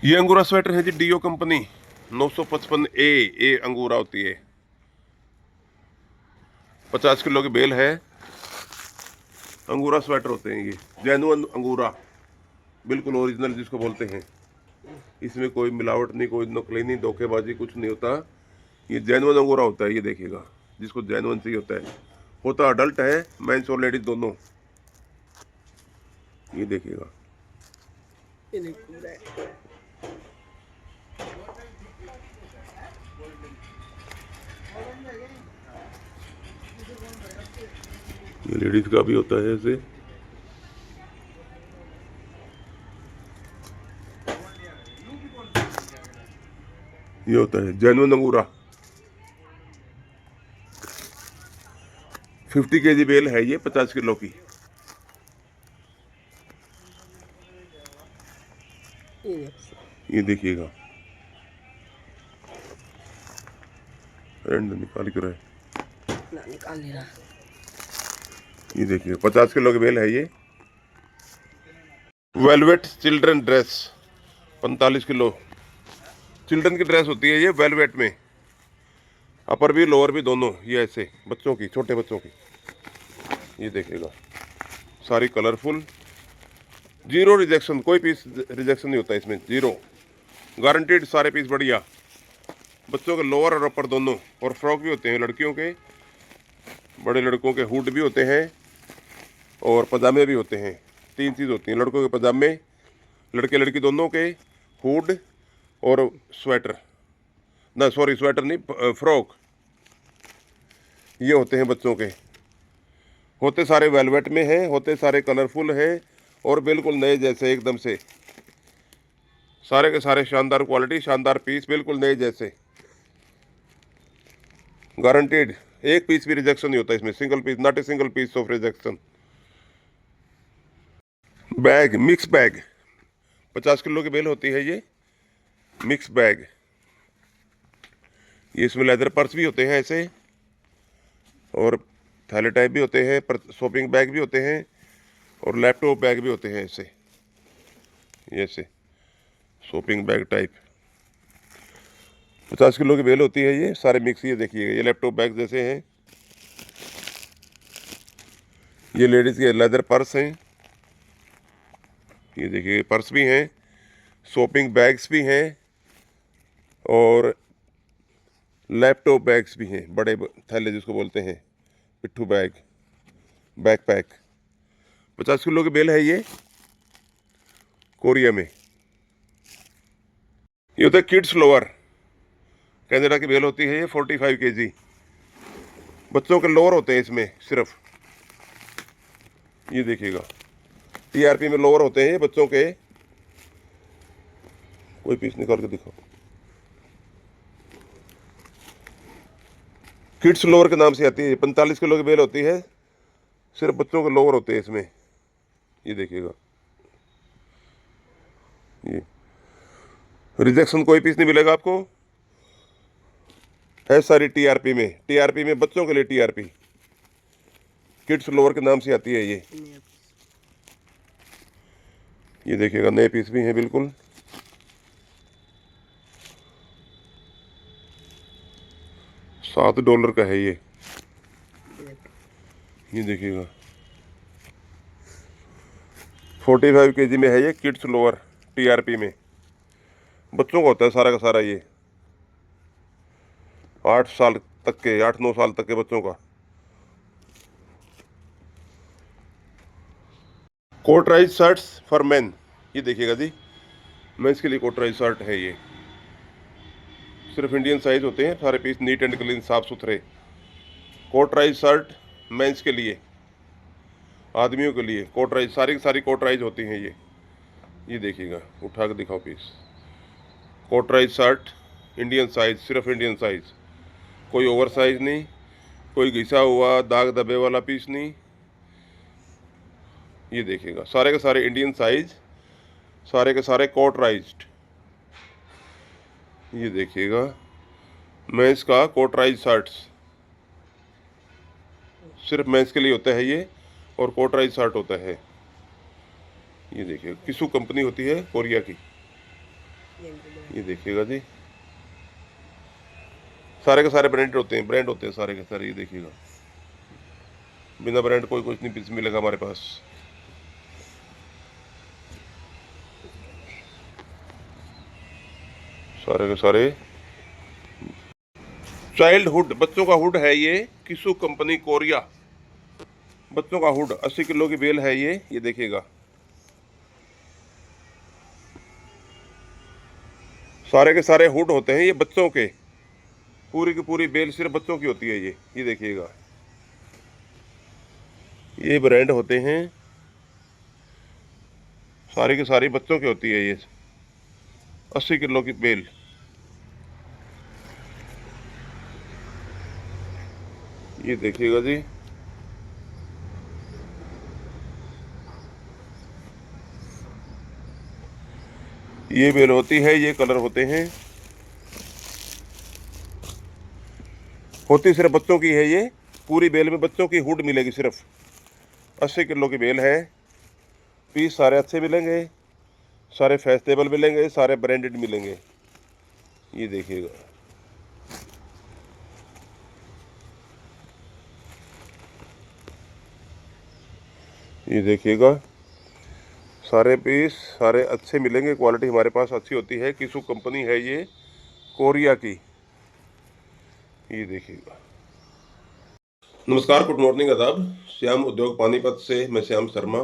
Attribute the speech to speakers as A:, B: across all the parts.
A: ये अंगूरा स्वेटर है जी, डीओ कंपनी 955 ए अंगूरा होती है। 50 किलो की बेल है। अंगूरा स्वेटर होते हैं ये, जेन्युइन अंगूरा, बिल्कुल ओरिजिनल जिसको बोलते हैं। इसमें कोई मिलावट नहीं, कोई नकली नहीं, धोखेबाजी कुछ नहीं होता। ये जेन्युइन अंगूरा होता है। ये देखिएगा, जिसको जेन्युइन चाहिए होता अडल्ट है, मेंस और लेडीज दोनों। ये देखिएगा, ये लेडीज का भी होता है ऐसे। ये होता है जेन्युइन अंगूरा। 50 केजी बेल है ये, 50 किलो की। ये देखिएगा, एंड निकाल कर
B: निकाल लेना।
A: ये देखिए 50 किलो की बेल है ये। Velvet children dress 45 kilo. Children की ड्रेस होती है ये, वेलवेट में, अपर भी लोअर भी दोनों। ये ऐसे बच्चों की, छोटे बच्चों की। ये देखिएगा, सारी कलरफुल, जीरो रिजेक्शन, कोई पीस रिजेक्शन नहीं होता इसमें, जीरो गारंटीड, सारे पीस बढ़िया। बच्चों के लोअर और अपर दोनों, और फ्रॉक भी होते हैं लड़कियों के, बड़े लड़कों के हुड भी होते हैं, और पजामे भी होते हैं। 3 चीज़ होती हैं, लड़कों के पजामे, लड़के लड़की दोनों के हुड और स्वेटर, ना सॉरी स्वेटर नहीं, फ्रॉक। ये होते हैं बच्चों के, होते सारे वेलवेट में हैं, होते सारे कलरफुल हैं, और बिल्कुल नए जैसे एकदम से, सारे के सारे शानदार क्वालिटी, शानदार पीस, बिल्कुल नए जैसे, गारंटीड। एक पीस भी रिजेक्शन नहीं होता इसमें, single piece, not a single piece of rejection. Bag, mix bag, 50 kilo की बेल होती है ये, मिक्स बैग। ये इसमें लेदर पर्स भी होते हैं ऐसे, और थैले टाइप भी होते हैं, शॉपिंग बैग भी होते हैं, और लैपटॉप बैग भी होते हैं ऐसे, ये ऐसे शॉपिंग बैग टाइप। 50 किलो की बेल होती है ये, सारे मिक्स। ये देखिएगा, ये लैपटॉप बैग जैसे हैं। ये लेडीज़ के लेदर पर्स हैं। ये देखिए, पर्स भी हैं, शॉपिंग बैग्स भी हैं, और लैपटॉप बैग्स भी हैं, बड़े थैले जिसको बोलते हैं, पिट्ठू बैग, बैकपैक। 50 किलो की बेल है ये, कोरिया में। ये होता है किड्स लोअर, कनाडा की बेल होती है ये, 45 केजी। बच्चों के लोअर होते हैं इसमें सिर्फ। ये देखिएगा, टीआरपी में लोअर होते हैं ये बच्चों के। कोई पीस निकाल के दिखाओ। किड्स लोअर के नाम से आती है, 45 किलो की बेल होती है, सिर्फ बच्चों के लोअर होते हैं इसमें। ये देखिएगा, ये रिजेक्शन कोई पीस नहीं मिलेगा आपको, है सारी टीआरपी में। टीआरपी में बच्चों के लिए टीआरपी, किड्स लोअर के नाम से आती है ये। ये देखिएगा, नए पीस भी हैं बिल्कुल। $7 का है ये। ये देखिएगा, 45 केजी में है ये, किड्स लोअर, टीआरपी में। बच्चों का होता है सारा का सारा ये, 8 साल तक के, 8-9 साल तक के बच्चों का। कोटराइज शर्ट्स फॉर मेन। ये देखिएगा जी, मेंस के लिए कोटराइज शर्ट है ये, सिर्फ इंडियन साइज होते हैं, सारे पीस नीट एंड क्लीन, साफ सुथरे। कोटराइज शर्ट मेंस के लिए, आदमियों के लिए कोटराइज, सारी की सारी कोटराइज होती हैं ये। ये देखिएगा, उठा के दिखाओ पीस। कोटराइज शर्ट इंडियन साइज, सिर्फ इंडियन साइज, कोई ओवर साइज नहीं, कोई घिसा हुआ दाग दबे वाला पीस नहीं। ये देखिएगा, सारे के सारे इंडियन साइज, सारे के सारे कोटराइज्ड। ये देखिएगा, मेंस का कोटराइज शर्ट्स, सिर्फ मेंस के लिए होता है ये, और कोटराइज शर्ट होता है। ये देखिए, किसू कंपनी होती है कोरिया की। ये देखिएगा जी, सारे के सारे ब्रांड होते हैं सारे के सारे। ये देखिएगा, बिना ब्रांड कोई कुछ नहीं पीस मिलेगा हमारे पास। सारे के सारे चाइल्डहुड बच्चों का हुड है ये, किसु कंपनी कोरिया, बच्चों का हुड 80 किलो की बेल है ये देखिएगा। सारे के सारे हुड होते हैं ये बच्चों के, पूरी की पूरी बेल सिर्फ बच्चों की होती है ये देखिएगा। ये ब्रांड होते हैं, सारी की सारी बच्चों की होती है ये 80 किलो की बेल। ये देखिएगा जी, ये बेल होती है, ये कलर होते हैं, होती सिर्फ बच्चों की है ये। पूरी बेल में बच्चों की हुड मिलेगी सिर्फ। 80 किलो की बेल है। पीस सारे अच्छे मिलेंगे, सारे फैशनेबल मिलेंगे, सारे ब्रांडेड मिलेंगे। ये देखिएगा, ये देखिएगा, सारे पीस सारे अच्छे मिलेंगे। क्वालिटी हमारे पास अच्छी होती है, किसु कंपनी है ये, कोरिया की। ये देखिएगा। नमस्कार, गुड मॉर्निंग, आदाब। श्याम उद्योग पानीपत से मैं श्याम शर्मा।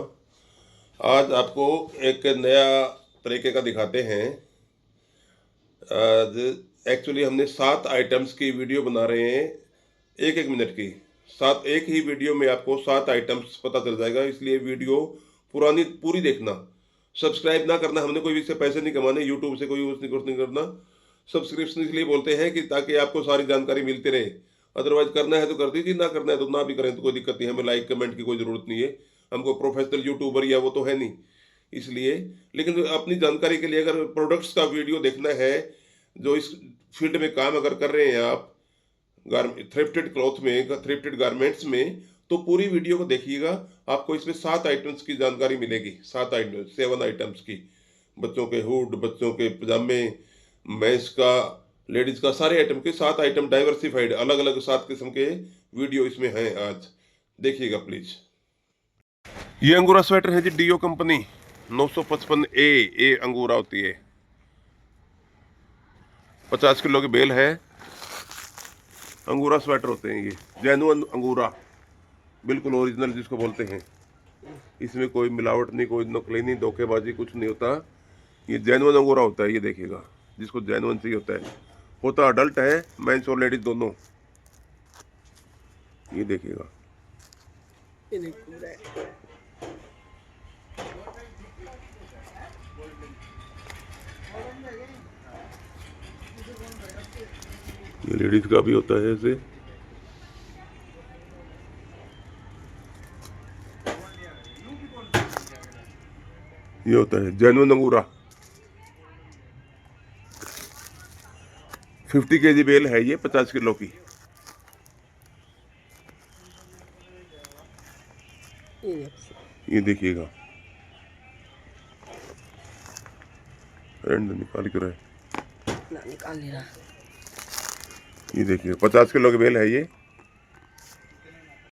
A: आज आपको एक नया तरीके का दिखाते हैं। आज एक्चुअली हमने 7 आइटम्स की वीडियो बना रहे हैं, एक मिनट की। एक ही वीडियो में आपको 7 आइटम्स पता चल जाएगा, इसलिए वीडियो पूरी देखना। सब्सक्राइब ना करना, हमने कोई इससे पैसे नहीं कमाने, यूट्यूब से कोई कुछ नहीं करना। सब्सक्रिप्शन इसलिए बोलते हैं कि ताकि आपको सारी जानकारी मिलती रहे। अदरवाइज करना है तो कर दीजिए, ना करना है तो ना भी करें तो कोई दिक्कत नहीं है। हमें लाइक कमेंट की कोई ज़रूरत नहीं है, हमको प्रोफेशनल यूट्यूबर या वो तो है नहीं, इसलिए। लेकिन अपनी जानकारी के लिए अगर प्रोडक्ट्स का वीडियो देखना है, जो इस फील्ड में काम अगर कर रहे हैं आप, थ्रिफ्टेड क्लॉथ में, थ्रिफ्टेड गारमेंट्स में, तो पूरी वीडियो को देखिएगा। आपको इसमें 7 आइटम्स की जानकारी मिलेगी, 7 आइटम्स की। बच्चों के हुड, बच्चों के पजामे, मेंस का, लेडीज का, सारे आइटम के 7 आइटम डाइवर्सिफाइड, अलग अलग 7 किस्म के वीडियो इसमें हैं। आज देखिएगा प्लीज। ये अंगूरा स्वेटर है जी, डीओ कंपनी 955 ए अंगूरा होती है, 50 किलो की बेल है। अंगूरा स्वेटर होते हैं ये, जेन्युइन अंगूरा, बिल्कुल ओरिजिनल जिसको बोलते हैं। इसमें कोई मिलावट नहीं, कोई नकली नहीं, धोखेबाजी कुछ नहीं होता। ये जेन्युइन अंगूरा होता है, ये देखिएगा, जिसको जेन्युइन चाहिए होता अडल्ट है, मेंस और लेडीज दोनों। ये देखिएगा, ये लेडीज का भी होता है ऐसे। ये होता है जेन्युइन अंगूरा। 50 kg बेल है ये, 50 किलो की। ये देखिएगा, रेंड निकाल कर
B: निकाल लेना।
A: ये देखिए 50 किलो की बेल है ये।